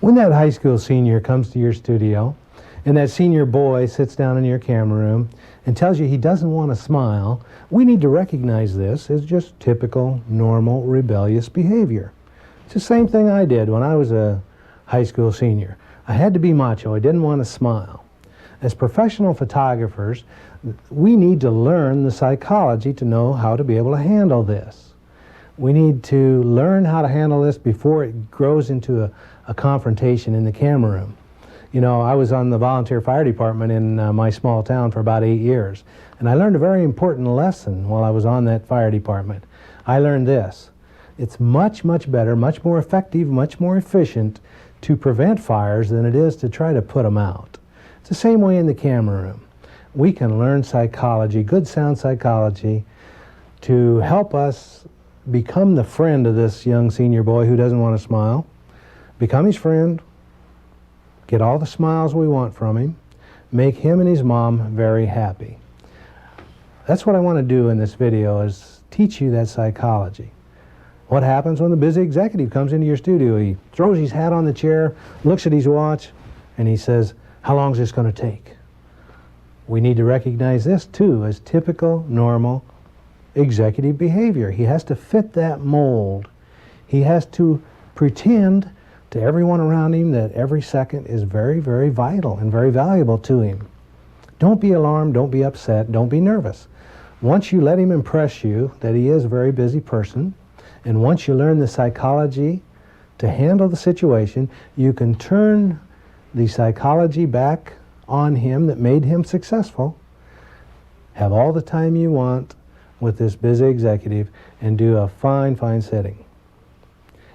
When that high school senior comes to your studio and that senior boy sits down in your camera room and tells you he doesn't want to smile, we need to recognize this as just typical, normal, rebellious behavior. It's the same thing I did when I was a high school senior. I had to be macho. I didn't want to smile. As professional photographers, we need to learn the psychology to know how to be able to handle this. We need to learn how to handle this before it grows into a confrontation in the camera room. You know, I was on the volunteer fire department in my small town for about 8 years, and I learned a very important lesson while I was on that fire department. I learned this: it's much, much better, much more effective, much more efficient to prevent fires than it is to try to put them out. It's the same way in the camera room. We can learn psychology, good sound psychology, to help us become the friend of this young senior boy who doesn't want to smile, become his friend, get all the smiles we want from him, make him and his mom very happy. That's what I want to do in this video, is teach you that psychology. What happens when the busy executive comes into your studio? He throws his hat on the chair, looks at his watch, and he says, "How long is this going to take?" We need to recognize this too as typical, normal executive behavior. He has to fit that mold. He has to pretend to everyone around him that every second is very, very vital and very valuable to him. Don't be alarmed, don't be upset, don't be nervous. Once you let him impress you that he is a very busy person, and once you learn the psychology to handle the situation, you can turn the psychology back on him that made him successful, have all the time you want with this busy executive, and do a fine, fine setting.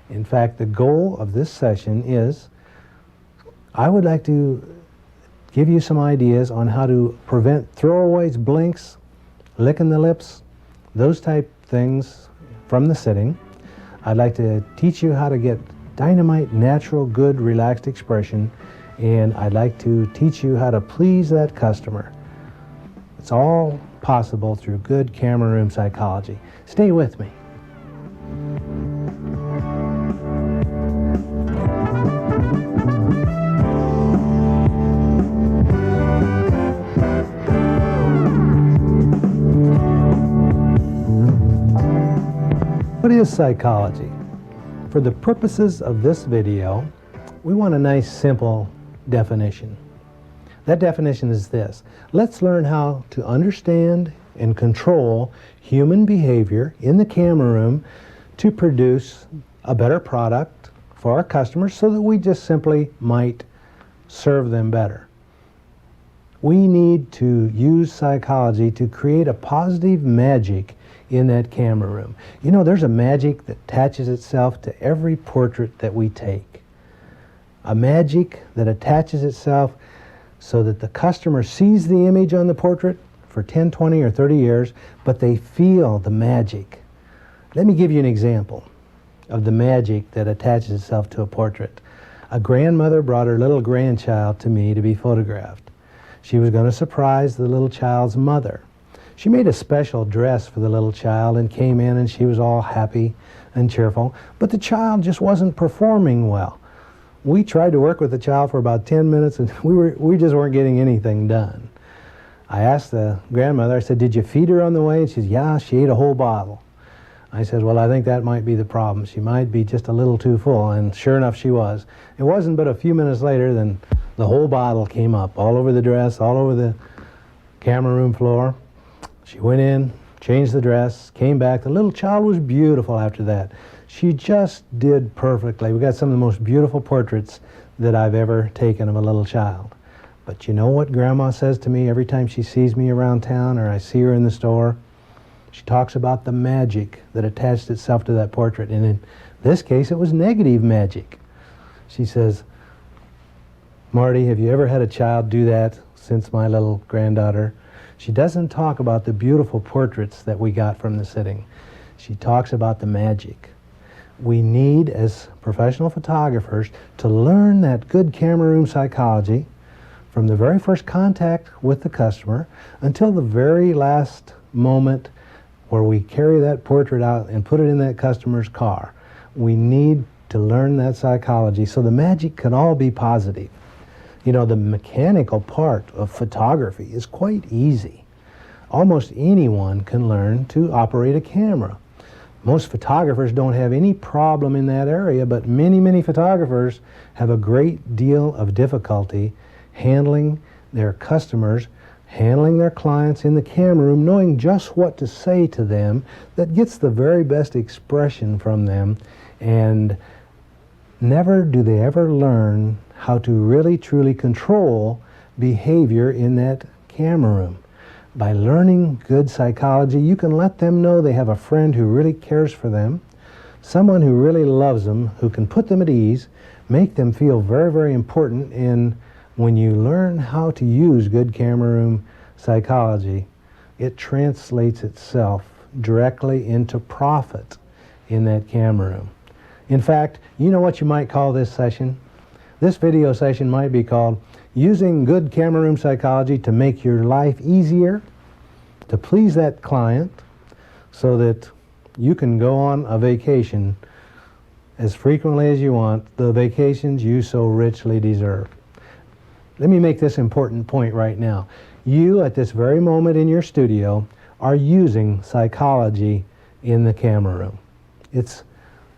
In fact, the goal of this session is, I would like to give you some ideas on how to prevent throwaways, blinks, licking the lips, those type things from the sitting. I'd like to teach you how to get dynamite, natural, good, relaxed expression, and I'd like to teach you how to please that customer. It's all possible through good camera room psychology. Stay with me. What is psychology? For the purposes of this video, we want a nice, simple definition. That definition is this: let's learn how to understand and control human behavior in the camera room to produce a better product for our customers so that we just simply might serve them better. We need to use psychology to create a positive magic in that camera room. You know, there's a magic that attaches itself to every portrait that we take. A magic that attaches itself so that the customer sees the image on the portrait for 10, 20, or 30 years, but they feel the magic. Let me give you an example of the magic that attaches itself to a portrait. A grandmother brought her little grandchild to me to be photographed. She was going to surprise the little child's mother. She made a special dress for the little child and came in, and she was all happy and cheerful, but the child just wasn't performing well. We tried to work with the child for about 10 minutes, and we just weren't getting anything done. I asked the grandmother, I said, "Did you feed her on the way?" And she said, "Yeah, she ate a whole bottle." I said, "Well, I think that might be the problem. She might be just a little too full," and sure enough, she was. It wasn't but a few minutes later, then the whole bottle came up, all over the dress, all over the camera room floor. She went in, changed the dress, came back. The little child was beautiful after that. She just did perfectly. We got some of the most beautiful portraits that I've ever taken of a little child. But you know what Grandma says to me every time she sees me around town or I see her in the store? She talks about the magic that attached itself to that portrait. And in this case, it was negative magic. She says, "Marty, have you ever had a child do that since my little granddaughter?" She doesn't talk about the beautiful portraits that we got from the sitting. She talks about the magic. We need, as professional photographers, to learn that good camera room psychology from the very first contact with the customer until the very last moment where we carry that portrait out and put it in that customer's car. We need to learn that psychology so the magic can all be positive. You know, the mechanical part of photography is quite easy. Almost anyone can learn to operate a camera. Most photographers don't have any problem in that area, but many photographers have a great deal of difficulty handling their customers, handling their clients in the camera room, knowing just what to say to them that gets the very best expression from them, and never do they ever learn how to really truly control behavior in that camera room. By learning good psychology, you can let them know they have a friend who really cares for them, someone who really loves them, who can put them at ease, make them feel very important. And when you learn how to use good camera room psychology, it translates itself directly into profit in that camera room. In fact, you know what you might call this session? This video session might be called Using Good Camera Room Psychology to Make Your Life Easier, to please that client so that you can go on a vacation as frequently as you want, the vacations you so richly deserve. Let me make this important point right now. You, at this very moment in your studio, are using psychology in the camera room. It's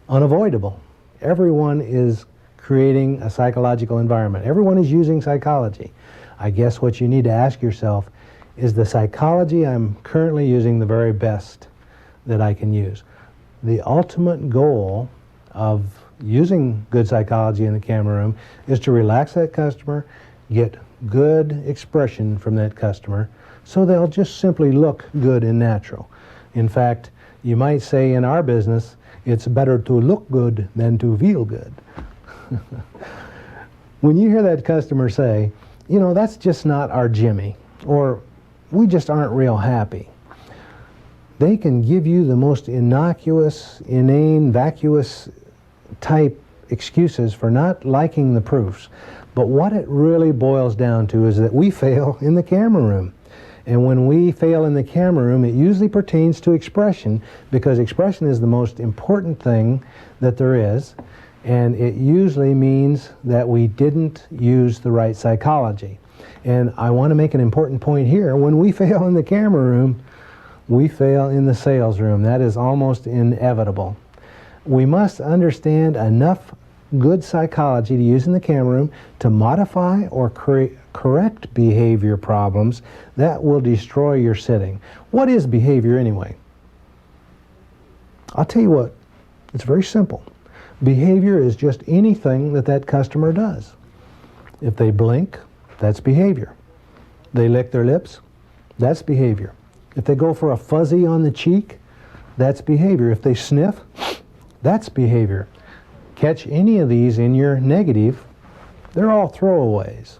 unavoidable. Everyone is creating a psychological environment. Everyone is using psychology. I guess what you need to ask yourself, is the psychology I'm currently using the very best that I can use? The ultimate goal of using good psychology in the camera room is to relax that customer, get good expression from that customer, so they'll just simply look good and natural. In fact, you might say in our business, it's better to look good than to feel good. When you hear that customer say, you know, that's just not our Jimmy, or we just aren't real happy, they can give you the most innocuous, inane, vacuous type excuses for not liking the proofs. But what it really boils down to is that we fail in the camera room. And when we fail in the camera room, it usually pertains to expression, because expression is the most important thing that there is. And it usually means that we didn't use the right psychology. And I want to make an important point here. When we fail in the camera room, we fail in the sales room. That is almost inevitable. We must understand enough good psychology to use in the camera room to modify or correct behavior problems that will destroy your sitting. What is behavior anyway? I'll tell you what, it's very simple. Behavior is just anything that that customer does. If they blink, that's behavior. They lick their lips, that's behavior. If they go for a fuzzy on the cheek, that's behavior. If they sniff, that's behavior. Catch any of these in your negative, they're all throwaways.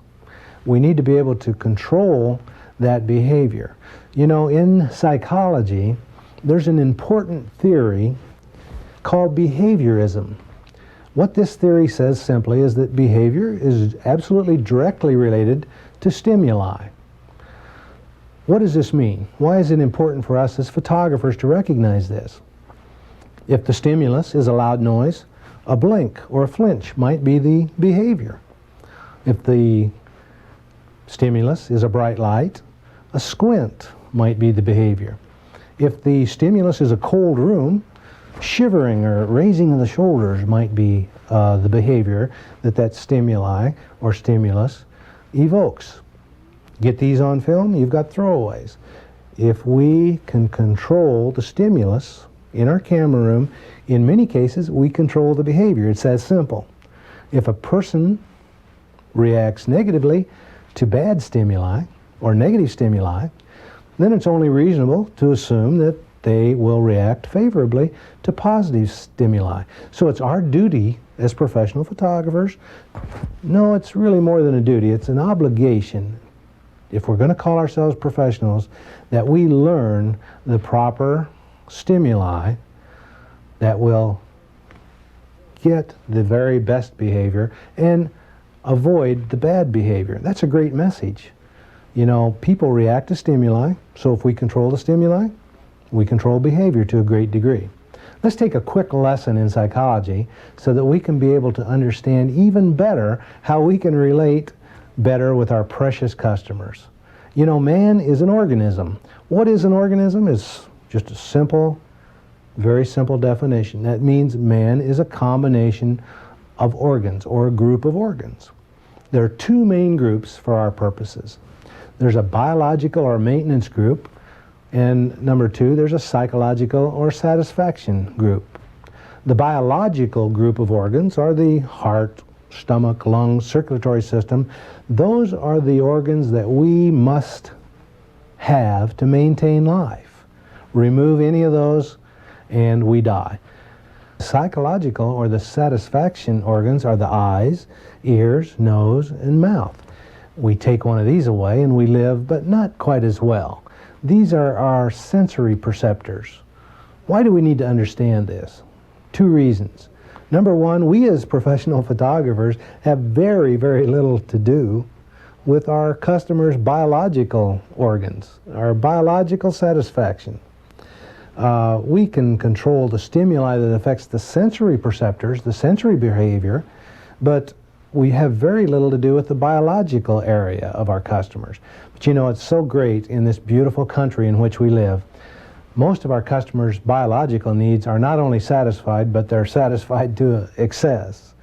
We need to be able to control that behavior. You know, in psychology, there's an important theory called behaviorism. What this theory says simply is that behavior is absolutely directly related to stimuli. What does this mean? Why is it important for us as photographers to recognize this? If the stimulus is a loud noise, a blink or a flinch might be the behavior. If the stimulus is a bright light, a squint might be the behavior. If the stimulus is a cold room, shivering or raising of the shoulders might be the behavior that stimuli or stimulus evokes. Get these on film, you've got throwaways. If we can control the stimulus in our camera room, in many cases we control the behavior. It's that simple. If a person reacts negatively to bad stimuli or negative stimuli, then it's only reasonable to assume that they will react favorably to positive stimuli. So it's our duty as professional photographers. No, it's really more than a duty. It's an obligation, if we're going to call ourselves professionals, that we learn the proper stimuli that will get the very best behavior and avoid the bad behavior. That's a great message. You know, people react to stimuli, so if we control the stimuli, we control behavior to a great degree. Let's take a quick lesson in psychology so that we can be able to understand even better how we can relate better with our precious customers. You know, man is an organism. What is an organism? Is just a simple, very simple definition. That means man is a combination of organs or a group of organs. There are two main groups for our purposes. There's a biological or maintenance group, and number two, there's a psychological or satisfaction group. The biological group of organs are the heart, stomach, lungs, circulatory system. Those are the organs that we must have to maintain life. Remove any of those and we die. Psychological or the satisfaction organs are the eyes, ears, nose, and mouth. We take one of these away and we live, but not quite as well. These are our sensory perceptors. Why do we need to understand this? Two reasons. Number one, we as professional photographers have very, very little to do with our customers' biological organs, our biological satisfaction. We can control the stimuli that affects the sensory perceptors, the sensory behavior, but we have very little to do with the biological area of our customers. But you know, it's so great in this beautiful country in which we live. Most of our customers' biological needs are not only satisfied, but they're satisfied to excess.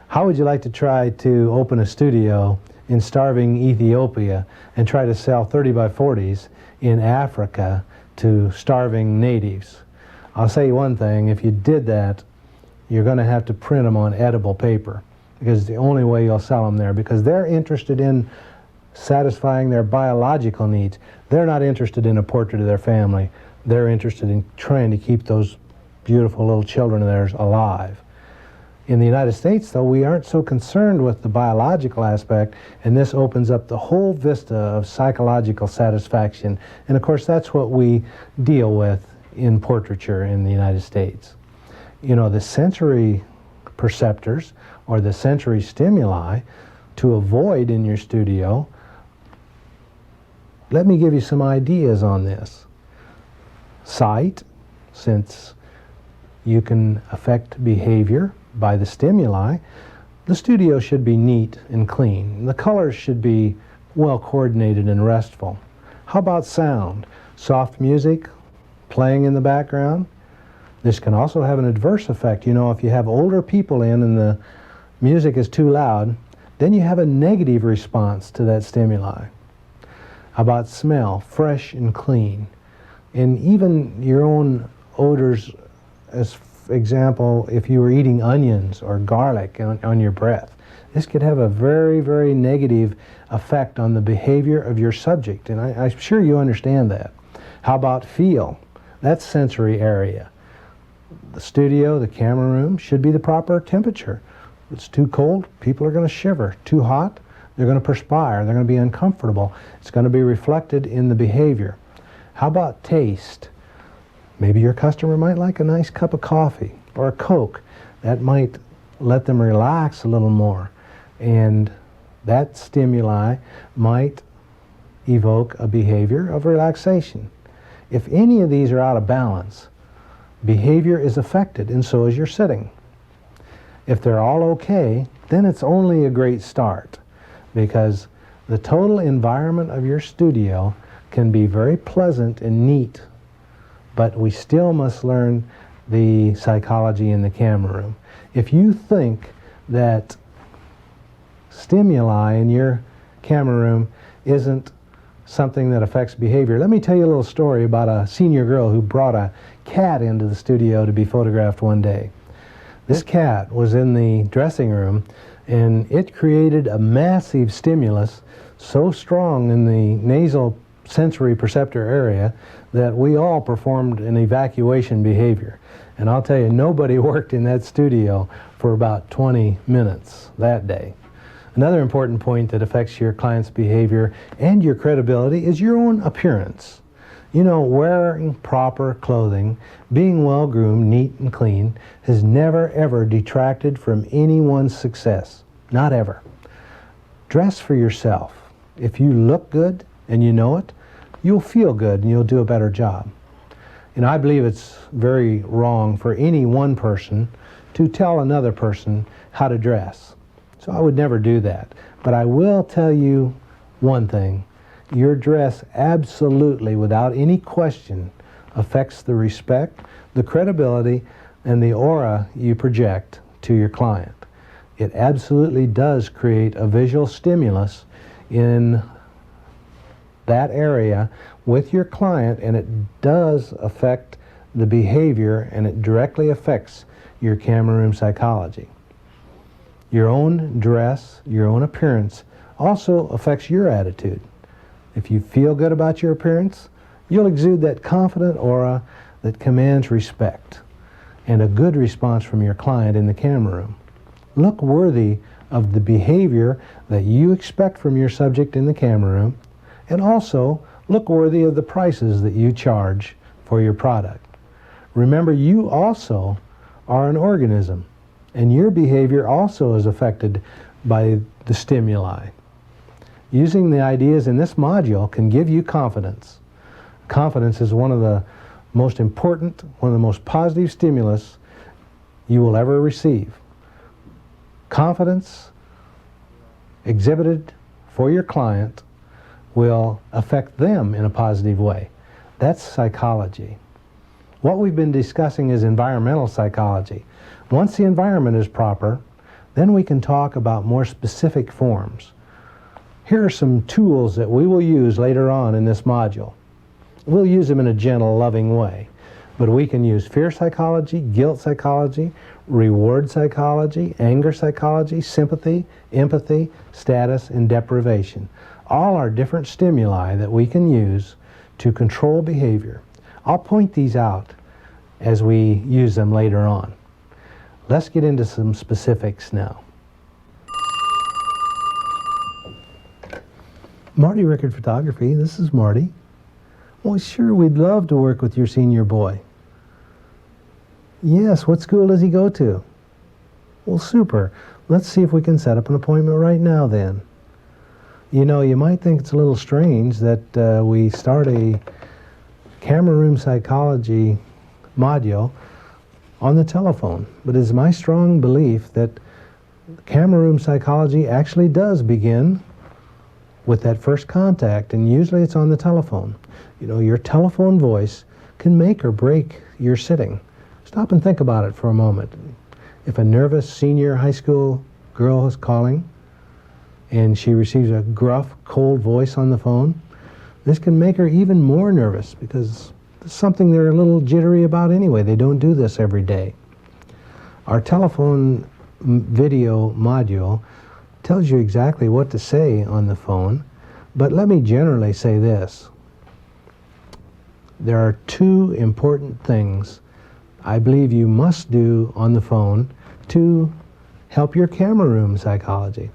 How would you like to try to open a studio in starving Ethiopia and try to sell 30 by 40s in Africa to starving natives? I'll say you one thing, if you did that, you're going to have to print them on edible paper, because it's the only way you'll sell them there, because they're interested in satisfying their biological needs. They're not interested in a portrait of their family. They're interested in trying to keep those beautiful little children of theirs alive. In the United States, though, we aren't so concerned with the biological aspect, and this opens up the whole vista of psychological satisfaction. And of course, that's what we deal with in portraiture in the United States. You know, the sensory perceptors or the sensory stimuli to avoid in your studio, let me give you some ideas on this. Sight, since you can affect behavior by the stimuli, the studio should be neat and clean. The colors should be well coordinated and restful. How about sound? Soft music playing in the background. This can also have an adverse effect. You know, if you have older people in and the music is too loud, then you have a negative response to that stimuli. How about smell? Fresh and clean. And even your own odors, as example, if you were eating onions or garlic on your breath, this could have a very, very negative effect on the behavior of your subject, and I'm sure you understand that. How about feel? That's sensory area. The studio, the camera room, should be the proper temperature. If it's too cold, people are going to shiver. Too hot, they're going to perspire. They're going to be uncomfortable. It's going to be reflected in the behavior. How about taste? Maybe your customer might like a nice cup of coffee or a Coke. That might let them relax a little more. And that stimuli might evoke a behavior of relaxation. If any of these are out of balance, behavior is affected, and so is your sitting. If they're all okay, then it's only a great start, because the total environment of your studio can be very pleasant and neat, but we still must learn the psychology in the camera room. If you think that stimuli in your camera room isn't something that affects behavior, let me tell you a little story about a senior girl who brought a cat into the studio to be photographed one day. This cat was in the dressing room, and it created a massive stimulus so strong in the nasal sensory perceptor area that we all performed an evacuation behavior. And I'll tell you, nobody worked in that studio for about 20 minutes that day. Another important point that affects your client's behavior and your credibility is your own appearance. You know, wearing proper clothing, being well groomed, neat and clean, has never ever detracted from anyone's success. Not ever. Dress for yourself. If you look good and you know it, you'll feel good and you'll do a better job. I believe it's very wrong for any one person to tell another person how to dress. So I would never do that. But I will tell you one thing. Your dress absolutely, without any question, affects the respect, the credibility, and the aura you project to your client. It absolutely does create a visual stimulus in that area with your client, and it does affect the behavior, and it directly affects your camera room psychology. Your own dress, your own appearance also affects your attitude. If you feel good about your appearance, you'll exude that confident aura that commands respect and a good response from your client in the camera room. Look worthy of the behavior that you expect from your subject in the camera room, and also look worthy of the prices that you charge for your product. Remember, you also are an organism, and your behavior also is affected by the stimuli. Using the ideas in this module can give you confidence. Confidence is one of the most important, one of the most positive stimulus you will ever receive. Confidence exhibited for your client will affect them in a positive way. That's psychology. What we've been discussing is environmental psychology. Once the environment is proper, then we can talk about more specific forms. Here are some tools that we will use later on in this module. We'll use them in a gentle, loving way, but we can use fear psychology, guilt psychology, reward psychology, anger psychology, sympathy, empathy, status, and deprivation. All are different stimuli that we can use to control behavior. I'll point these out as we use them later on. Let's get into some specifics now. Marty Rickard Photography, this is Marty. Well, sure, we'd love to work with your senior boy. Yes, what school does he go to? Well, super. Let's see if we can set up an appointment right now then. You know, you might think it's a little strange that we start a camera room psychology module on the telephone, but it's my strong belief that camera room psychology actually does begin with that first contact, and usually it's on the telephone. You know, your telephone voice can make or break your sitting. Stop and think about it for a moment. If a nervous senior high school girl is calling and she receives a gruff, cold voice on the phone, this can make her even more nervous because it's something they're a little jittery about anyway. They don't do this every day. Our telephone video module tells you exactly what to say on the phone, but let me generally say this. There are two important things I believe you must do on the phone to help your camera room psychology.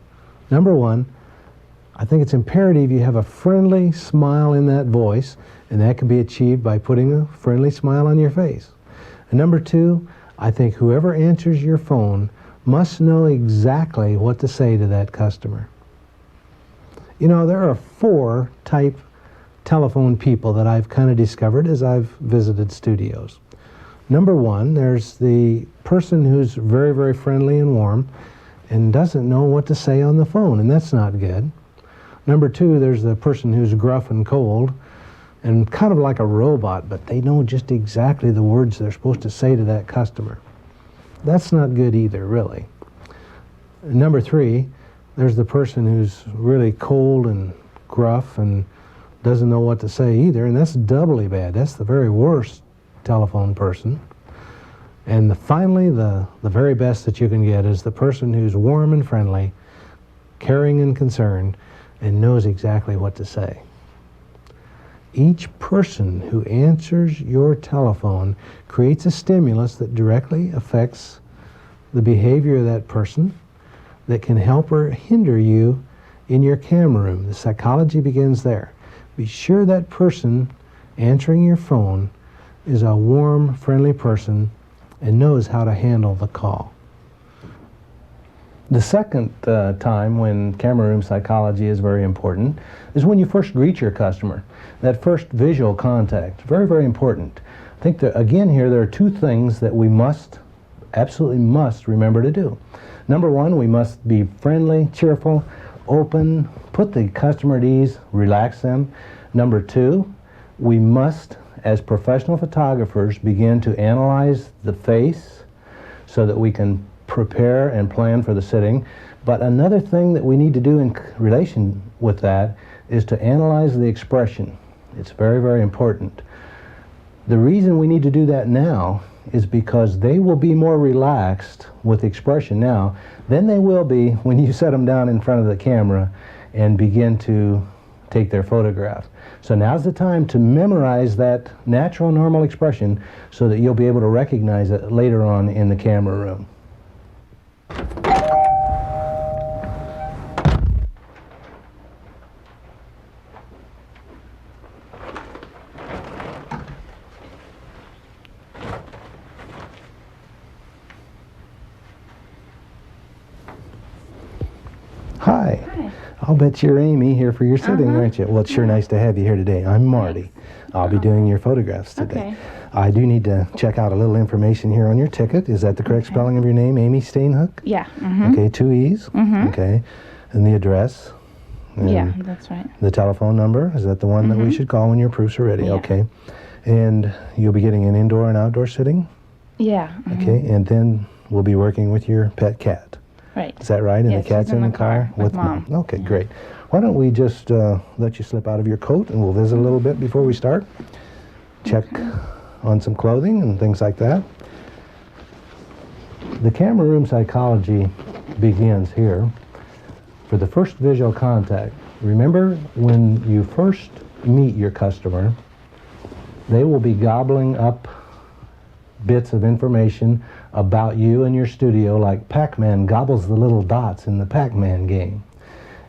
Number one, I think it's imperative you have a friendly smile in that voice, and that can be achieved by putting a friendly smile on your face. And number two, I think whoever answers your phone must know exactly what to say to that customer. You know, there are 4 type telephone people that I've kind of discovered as I've visited studios. Number one, there's the person who's very, very friendly and warm and doesn't know what to say on the phone, and that's not good. Number two, there's the person who's gruff and cold and kind of like a robot, but they know just exactly the words they're supposed to say to that customer. That's not good either, really. Number three, there's the person who's really cold and gruff and doesn't know what to say either, and that's doubly bad. That's the very worst telephone person. And finally, the very best that you can get is the person who's warm and friendly, caring and concerned, and knows exactly what to say. Each person who answers your telephone creates a stimulus that directly affects the behavior of that person that can help or hinder you in your camera room. The psychology begins there. Be sure that person answering your phone is a warm, friendly person and knows how to handle the call. The second time when camera room psychology is very important is when you first greet your customer. That first visual contact, very, very important. think that, again, here there are two things that we must, absolutely must remember to do. Number one, we must be friendly, cheerful, open, put the customer at ease, relax them. Number two, we must, as professional photographers, begin to analyze the face so that we can prepare and plan for the sitting. But another thing that we need to do in relation with that is to analyze the expression. It's very, very important. The reason we need to do that now is because they will be more relaxed with expression now than they will be when you set them down in front of the camera and begin to take their photograph. So now's the time to memorize that natural, normal expression so that you'll be able to recognize it later on in the camera room. Hi. Hi. I'll bet you're Amy here for your sitting, aren't you? Well, it's sure nice to have you here today. I'm Marty. I'll be doing your photographs today. Okay. I do need to check out a little information here on your ticket. Is that the correct spelling of your name, Amy Steinhook? Yeah. Okay, 2 E's. Okay. And the address? And Yeah, that's right. the telephone number? Is that the one that we should call when your proofs are ready? Yeah. Okay. And you'll be getting an indoor and outdoor sitting? Yeah. Okay. And then we'll be working with your pet cat. Right. Is that right? And Yeah, the cat's she's in in the the car? car with Mom. Okay, great. Why don't we just let you slip out of your coat and we'll visit a little bit before we start. Check on some clothing and things like that. The camera room psychology begins here. For the first visual contact, remember when you first meet your customer, they will be gobbling up bits of information about you and your studio like Pac-Man gobbles the little dots in the Pac-Man game.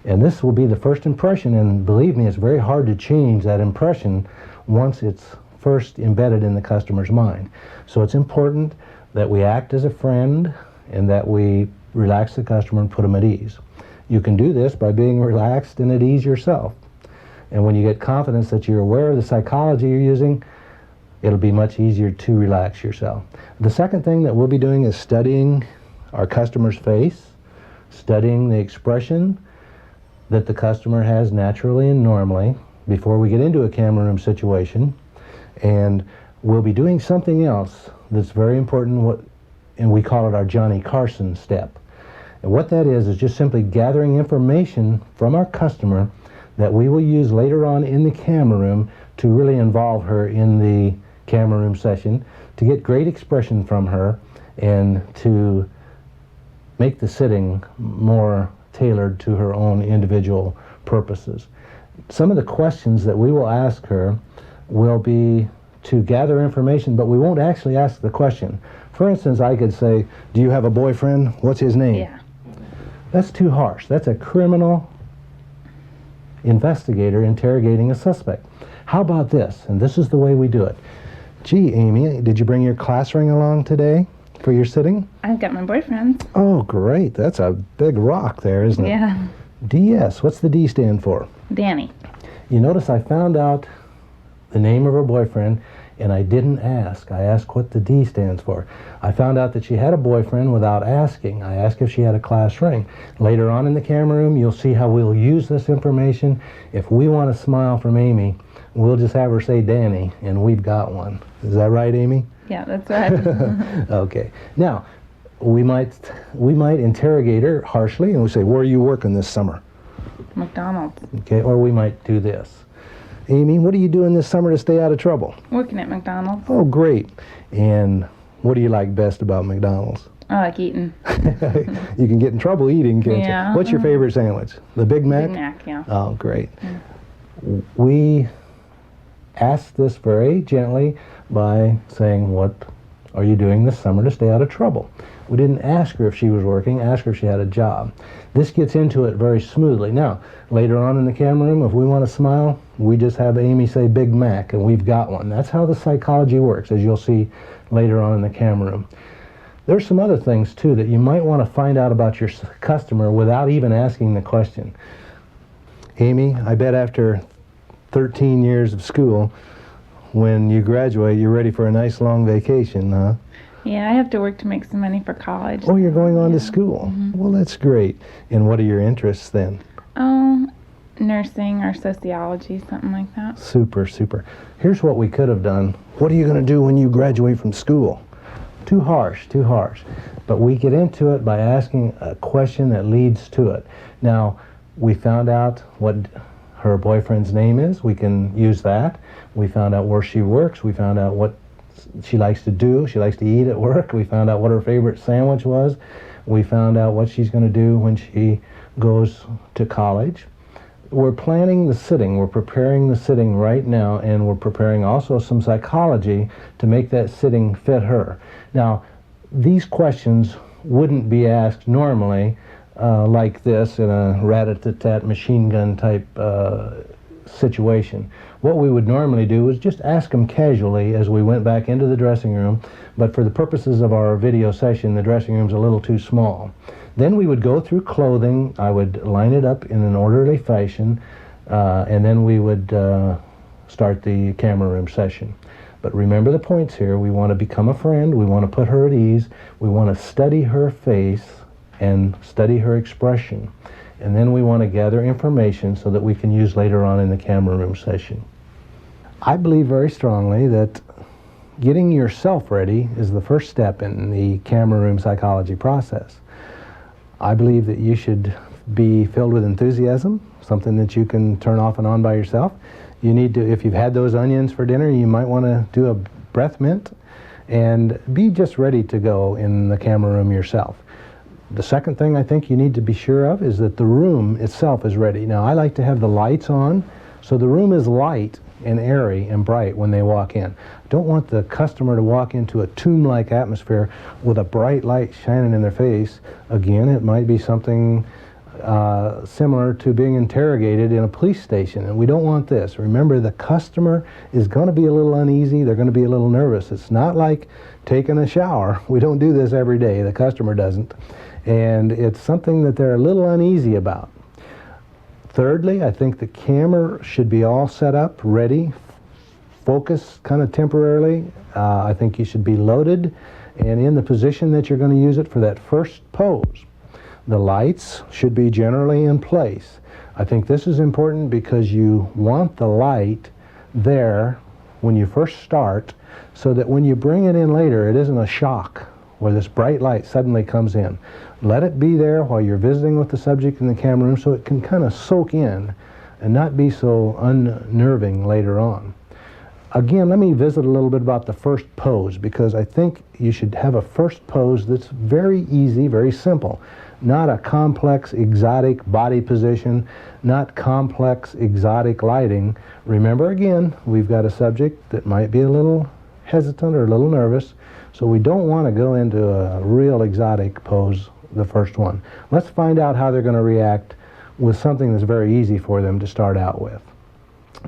And this will be the first impression, and believe me, it's very hard to change that impression once it's first embedded in the customer's mind. So it's important that we act as a friend and that we relax the customer and put them at ease. You can do this by being relaxed and at ease yourself. And when you get confidence that you're aware of the psychology you're using, it'll be much easier to relax yourself. The second thing that we'll be doing is studying our customer's face, studying the expression that the customer has naturally and normally before we get into a camera room situation. And we'll be doing something else that's very important, and we call it our Johnny Carson step. And what that is just simply gathering information from our customer that we will use later on in the camera room to really involve her in the camera room session, to get great expression from her and to make the sitting more tailored to her own individual purposes. Some of the questions that we will ask her will be to gather information, but we won't actually ask the question. For instance, I could say, do you have a boyfriend? What's his name? Yeah. That's too harsh. That's a criminal investigator interrogating a suspect. How about this? And this is the way we do it. Gee, Amy, did you bring your class ring along today for your sitting? I've got my boyfriend. Oh, great. That's a big rock there, isn't it? Yeah. DS. What's the D stand for? Danny. You notice I found out the name of her boyfriend, and I didn't ask. I asked what the D stands for. I found out that she had a boyfriend without asking. I asked if she had a class ring. Later on in the camera room, you'll see how we'll use this information. If we want a smile from Amy, we'll just have her say Danny, and we've got one. Is that right, Amy? Yeah, that's right. Okay. Now, we might interrogate her harshly, and we say, where are you working this summer? McDonald's. Okay, or we might do this. Amy, what are you doing this summer to stay out of trouble? Working at McDonald's. Oh, great. And what do you like best about McDonald's? I like eating. You can get in trouble eating, can't Yeah. you? What's your favorite sandwich? The Big Mac? Big Mac, yeah. Oh, great. We ask this very gently by saying, what are you doing this summer to stay out of trouble? We didn't ask her if she was working, ask her if she had a job. This gets into it very smoothly. Now, later on in the camera room, if we want to smile, we just have Amy say Big Mac, and we've got one. That's how the psychology works, as you'll see later on in the camera room. There's some other things, too, that you might want to find out about your customer without even asking the question. Amy, I bet after 13 years of school, when you graduate, you're ready for a nice long vacation, huh? Yeah, I have to work to make some money for college. Oh, you're going on to Yeah. school. Mhm. Well, that's great. And what are your interests then? Oh, nursing or sociology, something like that. Super, super. Here's what we could have done. What are you going to do when you graduate from school? Too harsh, too harsh. But we get into it by asking a question that leads to it. Now, we found out what her boyfriend's name is. We can use that. We found out where she works. We found out what she likes to do. She likes to eat at work. We found out what her favorite sandwich was. We found out what she's going to do when she goes to college. We're planning the sitting. We're preparing the sitting right now, and we're preparing also some psychology to make that sitting fit her. Now, these questions wouldn't be asked normally like this in a rat-a-tat-tat machine gun type situation. What we would normally do is just ask them casually as we went back into the dressing room, but for the purposes of our video session, the dressing room's a little too small. Then we would go through clothing. I would line it up in an orderly fashion, and then we would start the camera room session. But remember the points here. We want to become a friend. We want to put her at ease. We want to study her face and study her expression. And then we want to gather information so that we can use later on in the camera room session. I believe very strongly that getting yourself ready is the first step in the camera room psychology process. I believe that you should be filled with enthusiasm, something that you can turn off and on by yourself. You need to, if you've had those onions for dinner, you might want to do a breath mint and be just ready to go in the camera room yourself. The second thing I think you need to be sure of is that the room itself is ready. Now, I like to have the lights on, so the room is light and airy and bright when they walk in. I don't want the customer to walk into a tomb-like atmosphere with a bright light shining in their face. Again, it might be something similar to being interrogated in a police station, and we don't want this. Remember, the customer is going to be a little uneasy. They're going to be a little nervous. It's not like taking a shower. We don't do this every day. The customer doesn't. And it's something that they're a little uneasy about. Thirdly, I think the camera should be all set up, ready, focused kind of temporarily. I think you should be loaded and in the position that you're going to use it for that first pose. The lights should be generally in place. I think this is important because you want the light there when you first start so that when you bring it in later, it isn't a shock where this bright light suddenly comes in. Let it be there while you're visiting with the subject in the camera room so it can kind of soak in and not be so unnerving later on. Again, let me visit a little bit about the first pose, because I think you should have a first pose that's very easy, very simple. Not a complex, exotic body position, not complex, exotic lighting. Remember, again, we've got a subject that might be a little hesitant or a little nervous, so we don't want to go into a real exotic pose, the first one. Let's find out how they're going to react with something that's very easy for them to start out with.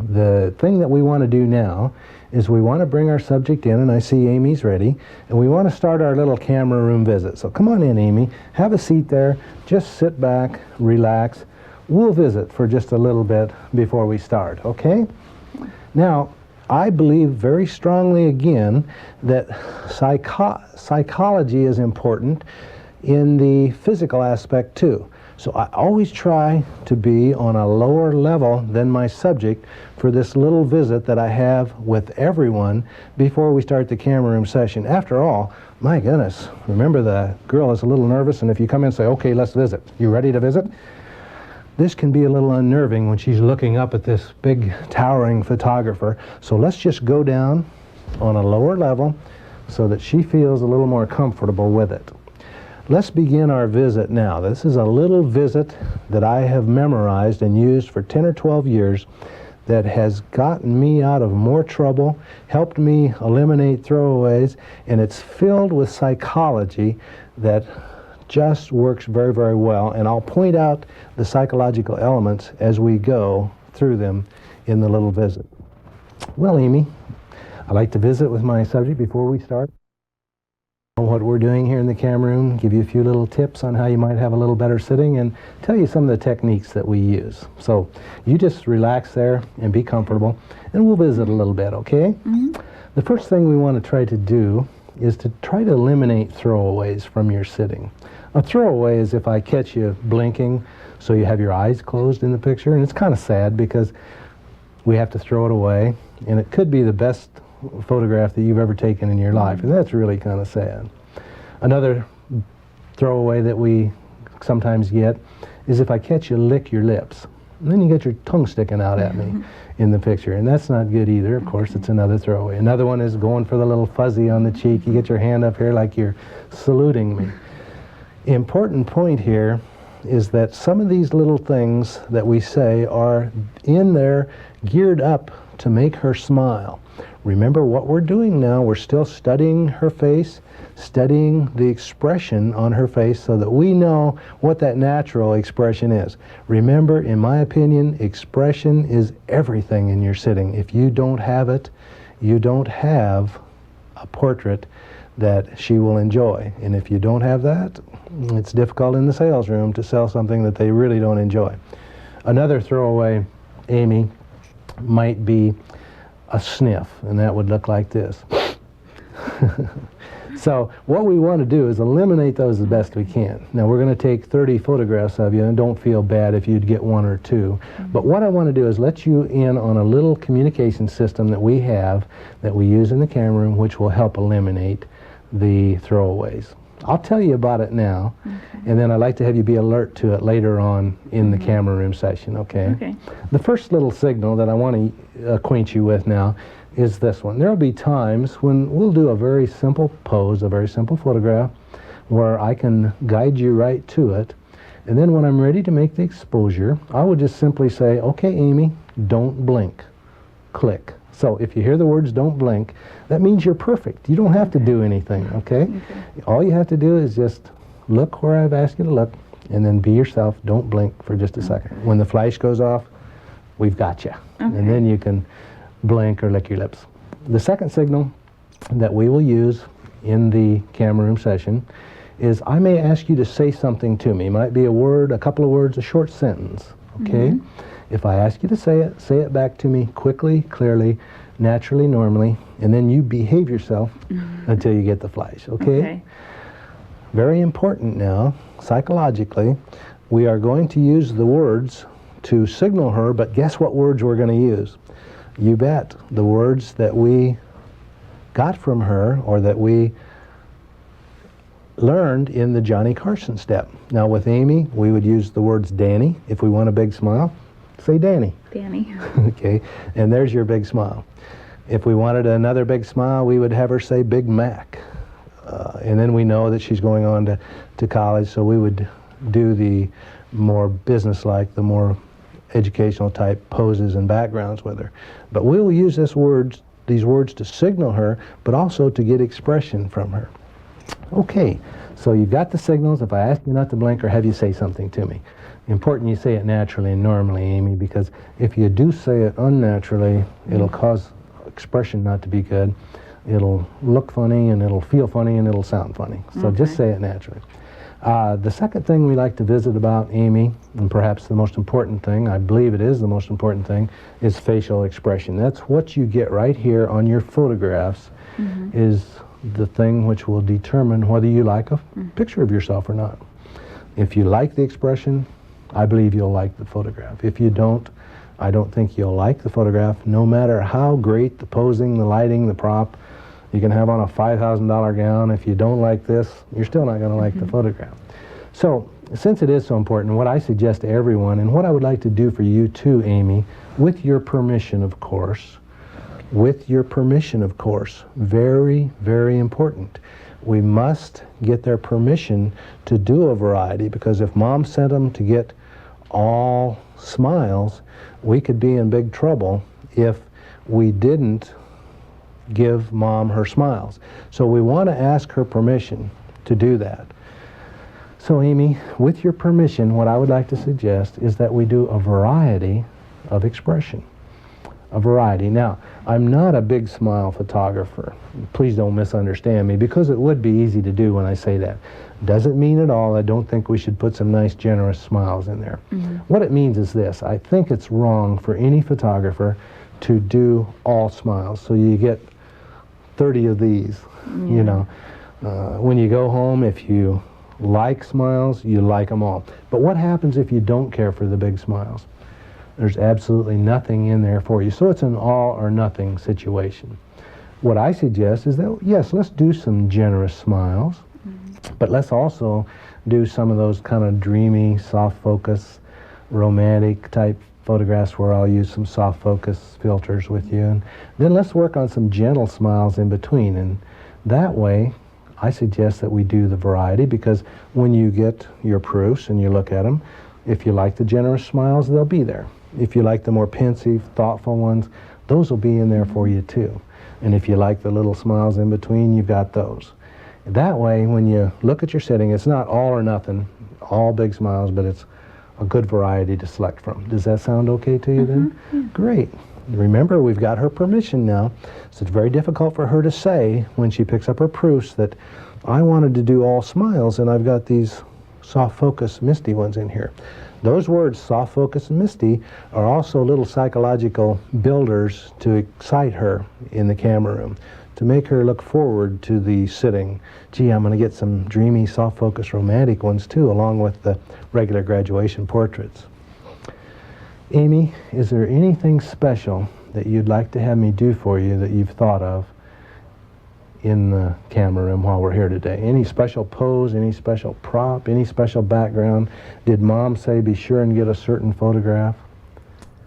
The thing that we want to do now is we want to bring our subject in, and I see Amy's ready, and we want to start our little camera room visit. So come on in, Amy. Have a seat there. Just sit back, relax. We'll visit for just a little bit before we start, okay? Now, I believe very strongly again that psychology is important in the physical aspect too. So I always try to be on a lower level than my subject for this little visit that I have with everyone before we start the camera room session. After all, my goodness, remember the girl is a little nervous, and if you come in and say, okay, let's visit, you ready to visit? This can be a little unnerving when she's looking up at this big towering photographer. So let's just go down on a lower level so that she feels a little more comfortable with it. Let's begin our visit now. This is a little visit that I have memorized and used for 10 or 12 years that has gotten me out of more trouble, helped me eliminate throwaways, and it's filled with psychology that just works very, very well. And I'll point out the psychological elements as we go through them in the little visit. Well, Amy, I like to visit with my subject before we start. What we're doing here in the camera room, give you a few little tips on how you might have a little better sitting and tell you some of the techniques that we use. So you just relax there and be comfortable, and we'll visit a little bit, okay? Mm-hmm. The first thing we want to try to do is to try to eliminate throwaways from your sitting. A throwaway is if I catch you blinking so you have your eyes closed in the picture, and it's kind of sad because we have to throw it away, and it could be the best photograph that you've ever taken in your life, and that's really kind of sad. Another throwaway that we sometimes get is if I catch you lick your lips, and then you get your tongue sticking out at me in the picture, and that's not good either. Of course, it's another throwaway. Another one is going for the little fuzzy on the cheek. You get your hand up here like you're saluting me. Important point here is that some of these little things that we say are in there geared up to make her smile. Remember what we're doing now, we're still studying her face, studying the expression on her face so that we know what that natural expression is. Remember, in my opinion, expression is everything in your sitting. If you don't have it, you don't have a portrait that she will enjoy. And if you don't have that, it's difficult in the sales room to sell something that they really don't enjoy. Another throwaway, Amy, might be a sniff, and that would look like this. So what we want to do is eliminate those as best we can. Now we're going to take 30 photographs of you, and don't feel bad if you'd get one or two. But what I want to do is let you in on a little communication system that we have that we use in the camera room, which will help eliminate the throwaways. I'll tell you about it now, and then I'd like to have you be alert to it later on in the camera room session, okay? Okay. The first little signal that I want to acquaint you with now is this one. There will be times when we'll do a very simple pose, a very simple photograph, where I can guide you right to it, and then when I'm ready to make the exposure, I will just simply say, okay, Amy, don't blink. Click. So if you hear the words don't blink, that means you're perfect. You don't have to do anything, okay? All you have to do is just look where I've asked you to look, and then be yourself. Don't blink for just a second. When the flash goes off, we've got you. And then you can blink or lick your lips. The second signal that we will use in the camera room session is I may ask you to say something to me. It might be a word, a couple of words, a short sentence, okay? If I ask you to say it back to me quickly, clearly, naturally, normally, and then you behave yourself until you get the flash, okay? Very important now, psychologically, we are going to use the words to signal her, but guess what words we're going to use? You bet, the words that we got from her or that we learned in the Johnny Carson step. Now with Amy, we would use the words Danny. If we want a big smile, say Danny. Danny. Okay, and there's your big smile. If we wanted another big smile, we would have her say Big Mac. And then we know that she's going on to college, so we would do the more business-like, the more educational type poses and backgrounds with her. But we'll use these words to signal her, but also to get expression from her. Okay, so you've got the signals. If I ask you not to blink or have you say something to me. Important you say it naturally and normally, Amy, because if you do say it unnaturally, it'll cause expression not to be good. It'll look funny, and it'll feel funny, and it'll sound funny. So just say it naturally. The second thing we like to visit about Amy, and perhaps the most important thing, I believe it is the most important thing, is facial expression. That's what you get right here on your photographs, is the thing which will determine whether you like a picture of yourself or not. If you like the expression, I believe you'll like the photograph. If you don't, I don't think you'll like the photograph, no matter how great the posing, the lighting, the prop. You can have on a $5,000 gown. If you don't like this, you're still not going to like the photograph. So, since it is so important, what I suggest to everyone, and what I would like to do for you too, Amy, with your permission, of course, very, very important. We must get their permission to do a variety, because if Mom sent them to get all smiles, we could be in big trouble if we didn't give Mom her smiles. So we want to ask her permission to do that. So Amy, with your permission, what I would like to suggest is that we do a variety of expression. a variety. Now, I'm not a big smile photographer. Please don't misunderstand me, because it would be easy to do when I say that. Doesn't mean at all I don't think we should put some nice, generous smiles in there. What it means is this: I think it's wrong for any photographer to do all smiles. So you get 30 of these, you know. When you go home, if you like smiles, you like them all. But what happens if you don't care for the big smiles? There's absolutely nothing in there for you. So it's an all or nothing situation. What I suggest is that, yes, let's do some generous smiles, but let's also do some of those kind of dreamy, soft focus, romantic type photographs where I'll use some soft focus filters with you. And then let's work on some gentle smiles in between. And that way, I suggest that we do the variety, because when you get your proofs and you look at them, if you like the generous smiles, they'll be there. If you like the more pensive, thoughtful ones, those will be in there for you too. And if you like the little smiles in between, you've got those. That way, when you look at your setting, it's not all or nothing, all big smiles, but it's a good variety to select from. Does that sound okay to you then? Yeah. Great. Remember, we've got her permission now, so it's very difficult for her to say when she picks up her proofs that I wanted to do all smiles and I've got these soft focus misty ones in here. Those words, soft focus and misty, are also little psychological builders to excite her in the camera room, to make her look forward to the sitting. Gee, I'm going to get some dreamy, soft focus romantic ones too, along with the regular graduation portraits. Amy, is there anything special that you'd like to have me do for you that you've thought of in the camera room while we're here today? Any special pose, any special prop, any special background? Did Mom say be sure and get a certain photograph?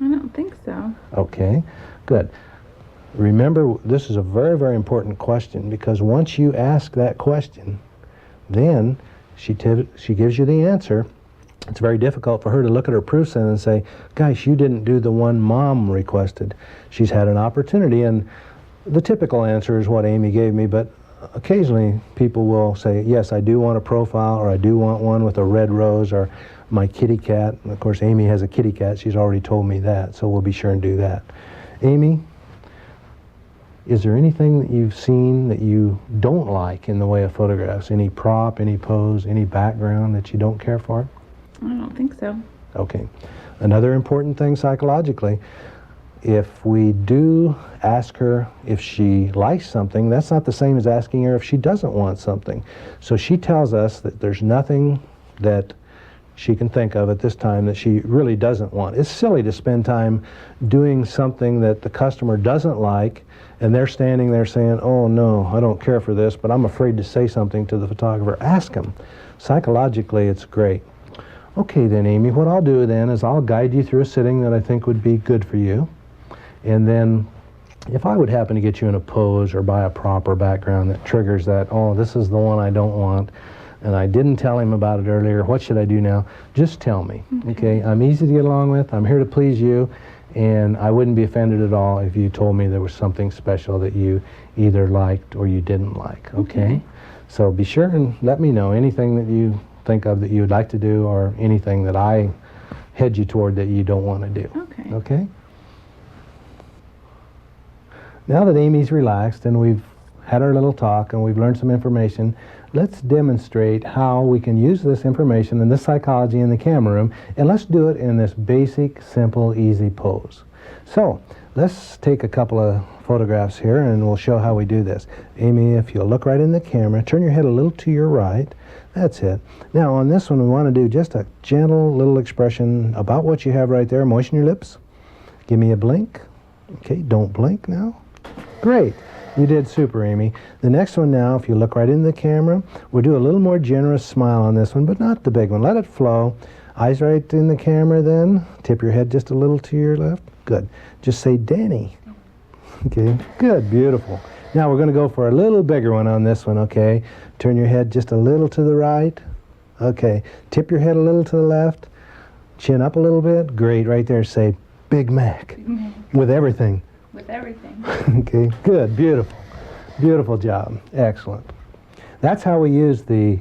I don't think so. Okay, good. Remember, this is a very, very important question, because once you ask that question, then she gives you the answer. It's very difficult for her to look at her proofs and say, gosh, you didn't do the one Mom requested. She's had an opportunity, and the typical answer is what Amy gave me, but occasionally people will say, yes, I do want a profile, or I do want one with a red rose, or my kitty cat. And of course, Amy has a kitty cat. She's already told me that, so we'll be sure and do that. Amy, is there anything that you've seen that you don't like in the way of photographs? Any prop, any pose, any background that you don't care for? I don't think so. Okay. Another important thing psychologically, if we do ask her if she likes something, that's not the same as asking her if she doesn't want something. So she tells us that there's nothing that she can think of at this time that she really doesn't want. It's silly to spend time doing something that the customer doesn't like, and they're standing there saying, oh no, I don't care for this, but I'm afraid to say something to the photographer. Ask them. Psychologically, it's great. Okay then, Amy, what I'll do then is I'll guide you through a sitting that I think would be good for you. And then if I would happen to get you in a pose or buy a prop or background that triggers that, oh, this is the one I don't want, and I didn't tell him about it earlier, what should I do now? Just tell me, okay? I'm easy to get along with, I'm here to please you, and I wouldn't be offended at all if you told me there was something special that you either liked or you didn't like, okay? So be sure and let me know anything that you think of that you would like to do, or anything that I head you toward that you don't want to do. Okay. Okay? Now that Amy's relaxed and we've had our little talk and we've learned some information, let's demonstrate how we can use this information and this psychology in the camera room, and let's do it in this basic, simple, easy pose. So let's take a couple of photographs here and we'll show how we do this. Amy, if you'll look right in the camera, turn your head a little to your right. That's it. Now on this one, we want to do just a gentle little expression about what you have right there. Moisten your lips. Give me a blink. Okay, don't blink now. Great. You did super, Amy. The next one now, if you look right in the camera, we'll do a little more generous smile on this one, but not the big one. Let it flow. Eyes right in the camera then. Tip your head just a little to your left. Good. Just say Danny. Okay, good, beautiful. Now we're going to go for a little bigger one on this one, okay? Turn your head just a little to the right. Okay, tip your head a little to the left. Chin up a little bit. Great, right there. Say Big Mac. Big Mac. With everything. With everything. Okay, good, beautiful. Beautiful job. Excellent. That's how we use the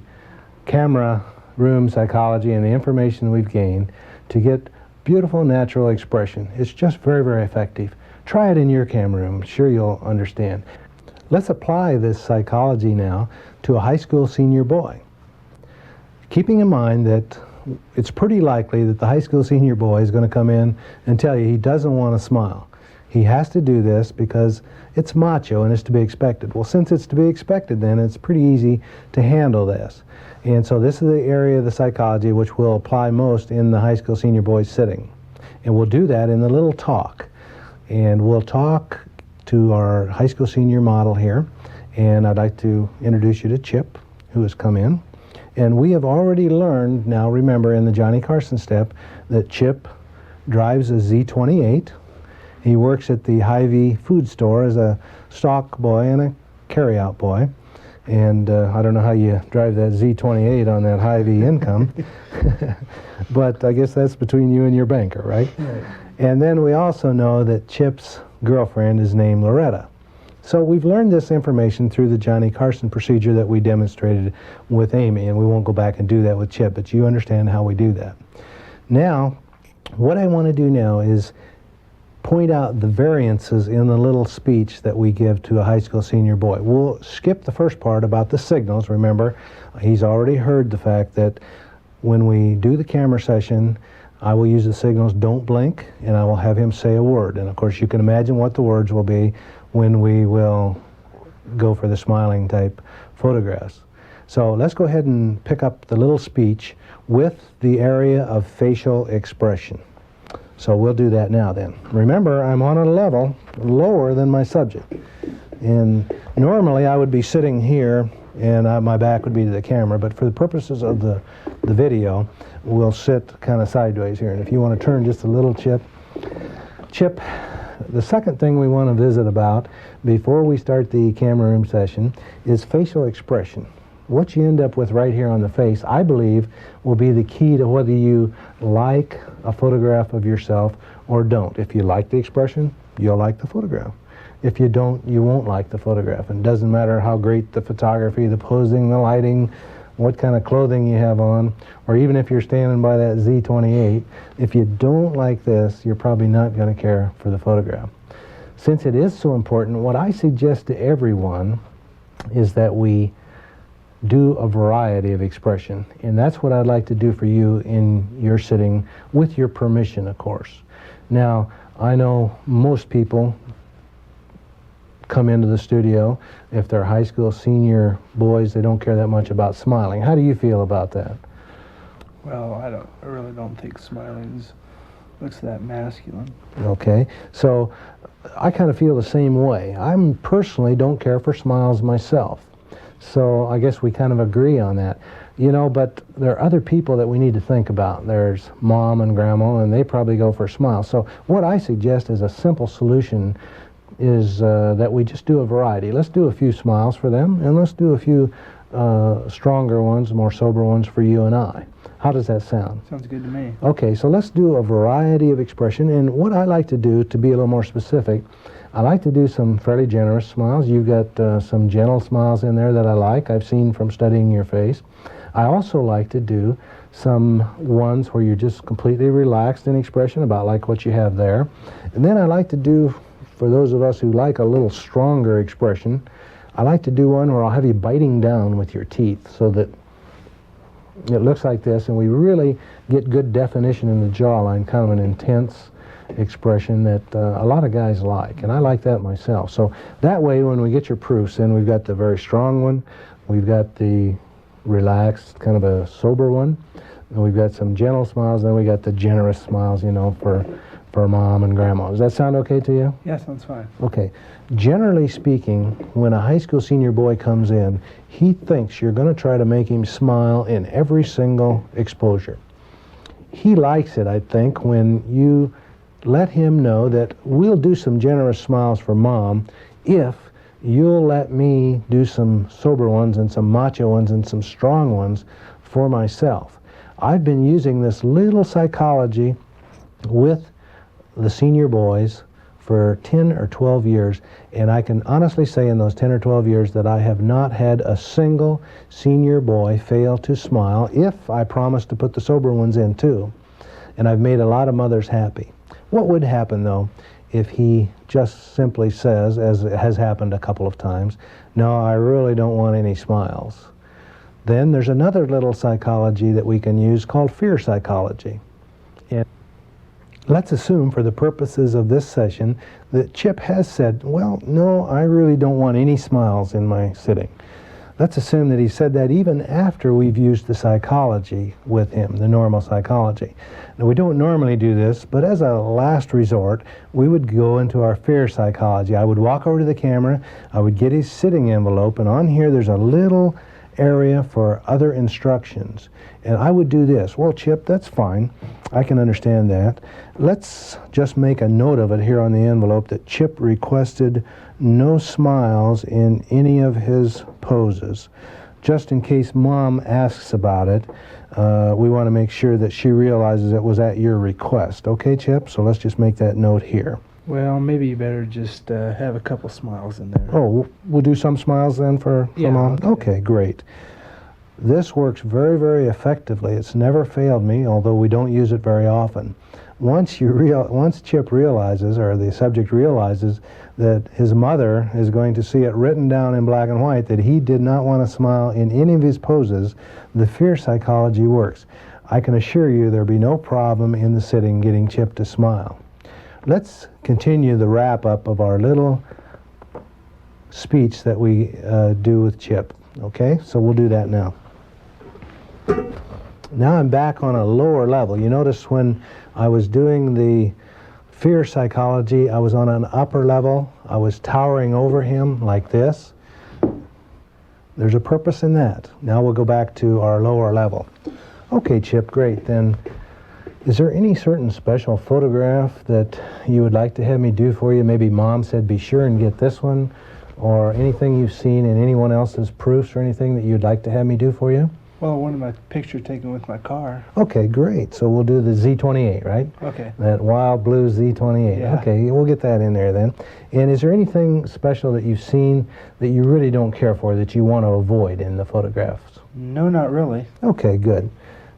camera room psychology and the information we've gained to get beautiful natural expression. It's just very, very effective. Try it in your camera room. Sure, you'll understand. Let's apply this psychology now to a high school senior boy. Keeping in mind that it's pretty likely that the high school senior boy is going to come in and tell you he doesn't want to smile. He has to do this because it's macho and it's to be expected. Well, since it's to be expected, then it's pretty easy to handle this. And so this is the area of the psychology which will apply most in the high school senior boy sitting. And we'll do that in the little talk. And we'll talk to our high school senior model here. And I'd like to introduce you to Chip, who has come in. And we have already learned, now remember in the Johnny Carson step, that Chip drives a Z28. He works at the Hy-Vee food store as a stock boy and a carry-out boy. And I don't know how you drive that Z28 on that Hy-Vee income. But I guess that's between you and your banker, right? Right. And then we also know that Chip's girlfriend is named Loretta. So we've learned this information through the Johnny Carson procedure that we demonstrated with Amy, and we won't go back and do that with Chip, but you understand how we do that. Now, what I want to do now is point out the variances in the little speech that we give to a high school senior boy. We'll skip the first part about the signals. Remember, he's already heard the fact that when we do the camera session, I will use the signals don't blink, and I will have him say a word. And of course, you can imagine what the words will be when we will go for the smiling type photographs. So let's go ahead and pick up the little speech with the area of facial expression. So we'll do that now then. Remember, I'm on a level lower than my subject. And normally I would be sitting here and my back would be to the camera, but for the purposes of the video, we'll sit kind of sideways here. And if you want to turn just a little, Chip, the second thing we want to visit about before we start the camera room session is facial expression. What you end up with right here on the face, I believe, will be the key to whether you like a photograph of yourself or don't. If you like the expression, you'll like the photograph. If you don't, you won't like the photograph. And it doesn't matter how great the photography, the posing, the lighting, what kind of clothing you have on, or even if you're standing by that Z28, if you don't like this, you're probably not going to care for the photograph. Since it is so important, what I suggest to everyone is that we do a variety of expression. And that's what I'd like to do for you in your sitting, with your permission, of course. Now, I know most people come into the studio, if they're high school senior boys, they don't care that much about smiling. How do you feel about that? Well, I really don't think smiling looks that masculine. Okay, so I kind of feel the same way. I personally don't care for smiles myself. So I guess we kind of agree on that. You know, but there are other people that we need to think about. There's mom and grandma, and they probably go for smiles. So what I suggest is a simple solution is that we just do a variety. Let's do a few smiles for them, and let's do a few stronger ones, more sober ones for you and I. How does that sound? Sounds good to me. Okay, so let's do a variety of expression, and what I like to do, to be a little more specific, I like to do some fairly generous smiles. You've got some gentle smiles in there that I like. I've seen from studying your face. I also like to do some ones where you're just completely relaxed in expression, about like what you have there. And then I like to do, for those of us who like a little stronger expression, I like to do one where I'll have you biting down with your teeth so that it looks like this, and we really get good definition in the jawline, kind of an intense expression that a lot of guys like, and I like that myself. So that way, when we get your proofs, then we've got the very strong one, we've got the relaxed, kind of a sober one, and we've got some gentle smiles, and then we got the generous smiles, you know, for mom and grandma. Does that sound okay to you? Yeah, sounds fine. Okay. Generally speaking, when a high school senior boy comes in, he thinks you're going to try to make him smile in every single exposure. He likes it, I think, when you let him know that we'll do some generous smiles for mom if you'll let me do some sober ones and some macho ones and some strong ones for myself. I've been using this little psychology with the senior boys for 10 or 12 years, and I can honestly say in those 10 or 12 years that I have not had a single senior boy fail to smile if I promise to put the sober ones in too. And I've made a lot of mothers happy. What would happen though if he just simply says, as has happened a couple of times, no, I really don't want any smiles. Then there's another little psychology that we can use called fear psychology. And let's assume for the purposes of this session that Chip has said, well, no, I really don't want any smiles in my sitting. Let's assume that he said that even after we've used the psychology with him, the normal psychology. Now, we don't normally do this, but as a last resort, we would go into our fear psychology. I would walk over to the camera, I would get his sitting envelope, and on here there's a little area for other instructions. And I would do this. Well, Chip, that's fine. I can understand that. Let's just make a note of it here on the envelope that Chip requested no smiles in any of his poses. Just in case Mom asks about it, we want to make sure that she realizes it was at your request. Okay, Chip? So let's just make that note here. Well, maybe you better just have a couple smiles in there. Oh, we'll do some smiles then for Mom? Okay, great. This works very, very effectively. It's never failed me, although we don't use it very often. Once Chip realizes, or the subject realizes, that his mother is going to see it written down in black and white that he did not want to smile in any of his poses, the fear psychology works. I can assure you there'll be no problem in the sitting getting Chip to smile. Let's continue the wrap-up of our little speech that we do with Chip. Okay, so we'll do that now. Now I'm back on a lower level. You notice when I was doing the fear psychology, I was on an upper level. I was towering over him like this. There's a purpose in that. Now we'll go back to our lower level. Okay, Chip, great. Then is there any certain special photograph that you would like to have me do for you? Maybe Mom said be sure and get this one, or anything you've seen in anyone else's proofs or anything that you'd like to have me do for you? Well, one of my pictures taken with my car. Okay, great. So we'll do the Z28, right? Okay. That wild blue Z28. Yeah. Okay, we'll get that in there then. And is there anything special that you've seen that you really don't care for, that you want to avoid in the photographs? No, not really. Okay, good.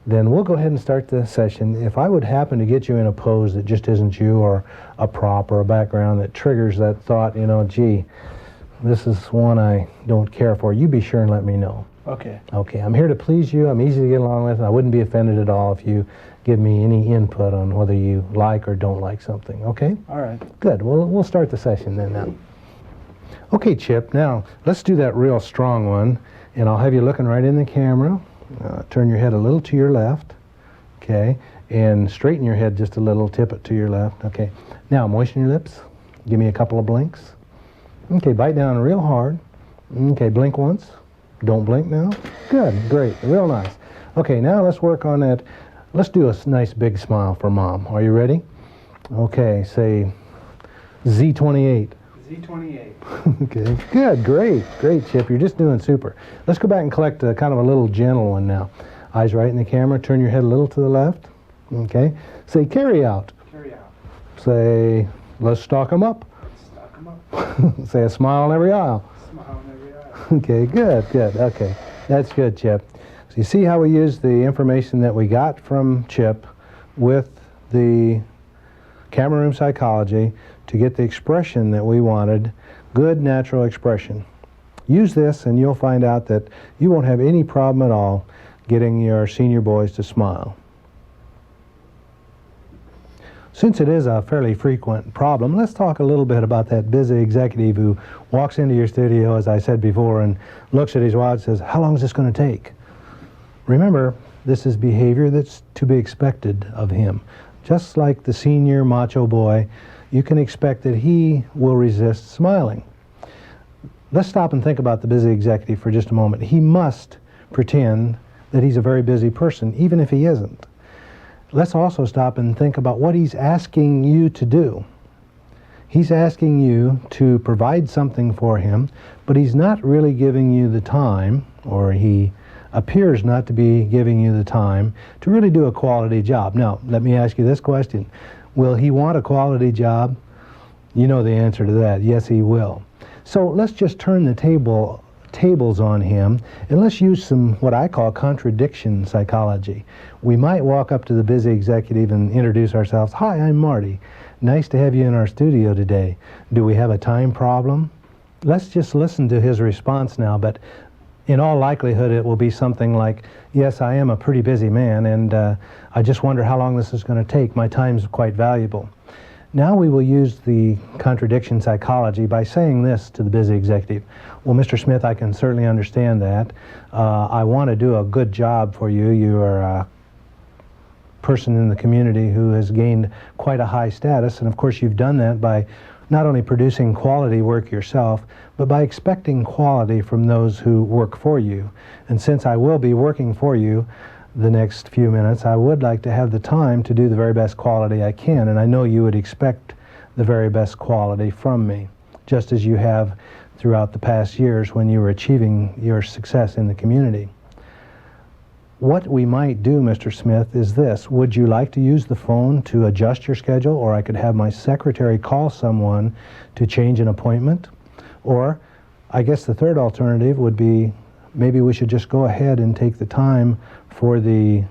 Then we'll go ahead and start the session. If I would happen to get you in a pose that just isn't you, or a prop or a background that triggers that thought, you know, gee, this is one I don't care for, you be sure and let me know. Okay. Okay, I'm here to please you. I'm easy to get along with, and I wouldn't be offended at all if you give me any input on whether you like or don't like something, okay? All right. Good. We'll start the session then now. Okay, Chip, now let's do that real strong one, and I'll have you looking right in the camera. Turn your head a little to your left, okay, and straighten your head just a little, tip it to your left, okay. Now, moisten your lips. Give me a couple of blinks. Okay, bite down real hard. Okay, blink once. Don't blink now. Good, great, real nice. Okay, now let's work on that. Let's do a nice big smile for Mom. Are you ready? Okay, say Z28. Z28. Okay, good, great, Chip. You're just doing super. Let's go back and collect kind of a little gentle one now. Eyes right in the camera. Turn your head a little to the left. Okay. Say carry out. Carry out. Say let's stock 'em up. Stock 'em up. Say a smile on every aisle. Smile on every eye. Okay, good. Okay, that's good, Chip. So you see how we use the information that we got from Chip with the Cameraroom psychology to get the expression that we wanted, good natural expression. Use this and you'll find out that you won't have any problem at all getting your senior boys to smile. Since it is a fairly frequent problem, let's talk a little bit about that busy executive who walks into your studio, as I said before, and looks at his watch and says, how long is this going to take? Remember, this is behavior that's to be expected of him. Just like the senior macho boy, you can expect that he will resist smiling. Let's stop and think about the busy executive for just a moment. He must pretend that he's a very busy person, even if he isn't. Let's also stop and think about what he's asking you to do. He's asking you to provide something for him, but he's not really giving you the time, or he appears not to be giving you the time to really do a quality job. Now, let me ask you this question. Will he want a quality job? You know the answer to that. Yes, he will. So let's just turn the tables on him, and let's use some what I call contradiction psychology. We might walk up to the busy executive and introduce ourselves. Hi, I'm Marty. Nice to have you in our studio today. Do we have a time problem? Let's just listen to his response now, but in all likelihood it will be something like, yes, I am a pretty busy man, and I just wonder how long this is going to take. My time's quite valuable. Now we will use the contradiction psychology by saying this to the busy executive. Well, Mr. Smith, I can certainly understand that. I want to do a good job for you. You are a person in the community who has gained quite a high status, and of course you've done that by not only producing quality work yourself, but by expecting quality from those who work for you. And since I will be working for you the next few minutes, I would like to have the time to do the very best quality I can, and I know you would expect the very best quality from me, just as you have throughout the past years when you were achieving your success in the community. What we might do, Mr. Smith, is this. Would you like to use the phone to adjust your schedule, or I could have my secretary call someone to change an appointment? Or I guess the third alternative would be maybe we should just go ahead and take the time for the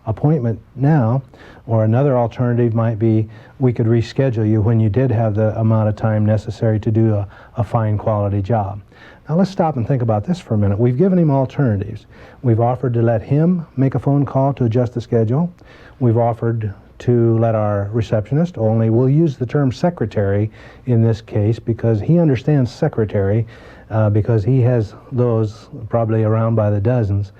appointment now, or another alternative might be we could reschedule you when you did have the amount of time necessary to do a fine quality job. Now let's stop and think about this for a minute. We've given him alternatives. We've offered to let him make a phone call to adjust the schedule. We've offered to let our receptionist, only we'll use the term secretary in this case because he understands secretary, because he has those probably around by the dozens.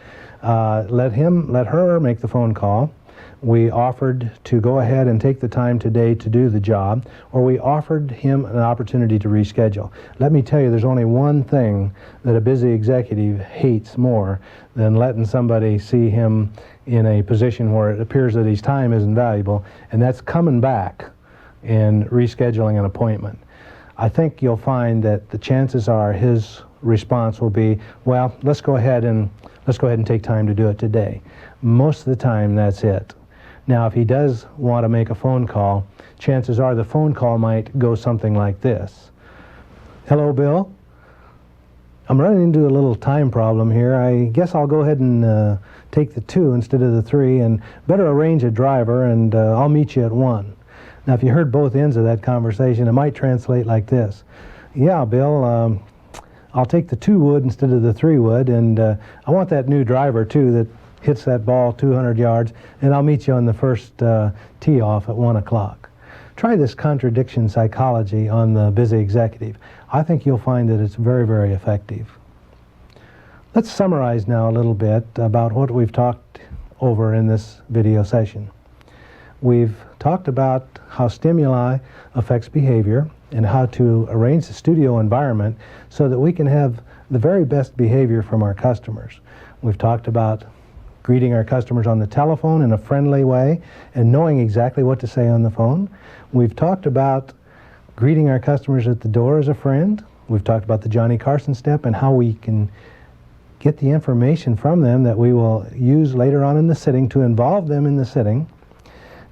Let her make the phone call. We offered to go ahead and take the time today to do the job, or we offered him an opportunity to reschedule. Let me tell you, there's only one thing that a busy executive hates more than letting somebody see him in a position where it appears that his time isn't valuable, and that's coming back and rescheduling an appointment. I think you'll find that the chances are his response will be, well, let's go ahead and take time to do it today. Most of the time, that's it. Now, if he does want to make a phone call, chances are the phone call might go something like this. Hello, Bill. I'm running into a little time problem here. I guess I'll go ahead and take the 2 instead of the 3, and better arrange a driver, and I'll meet you at 1. Now, if you heard both ends of that conversation, it might translate like this. Yeah, Bill, I'll take the 2 wood instead of the 3 wood, and I want that new driver, too, that hits that ball 200 yards, and I'll meet you on the first tee off at 1 o'clock. Try this contradiction psychology on the busy executive. I think you'll find that it's very, very effective. Let's summarize now a little bit about what we've talked over in this video session. We've talked about how stimuli affects behavior and how to arrange the studio environment so that we can have the very best behavior from our customers. We've talked about greeting our customers on the telephone in a friendly way and knowing exactly what to say on the phone. We've talked about greeting our customers at the door as a friend. We've talked about the Johnny Carson step and how we can get the information from them that we will use later on in the sitting to involve them in the sitting.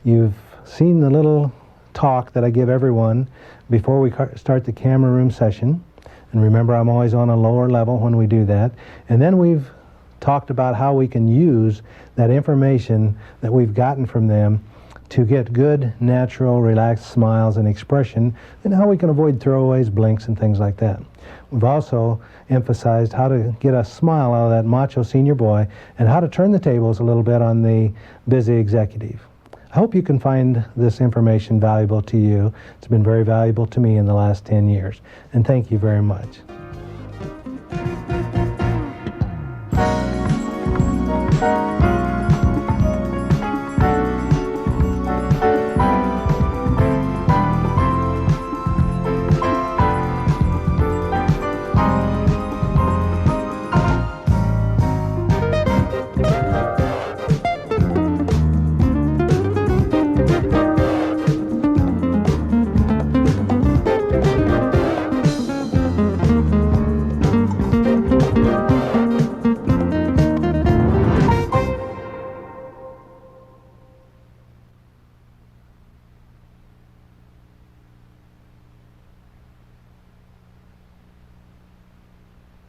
You've seen the little talk that I give everyone before we start the camera room session. And remember, I'm always on a lower level when we do that. And then we've talked about how we can use that information that we've gotten from them to get good, natural, relaxed smiles and expression, and how we can avoid throwaways, blinks, and things like that. We've also emphasized how to get a smile out of that macho senior boy and how to turn the tables a little bit on the busy executive. I hope you can find this information valuable to you. It's been very valuable to me in the last 10 years. And thank you very much.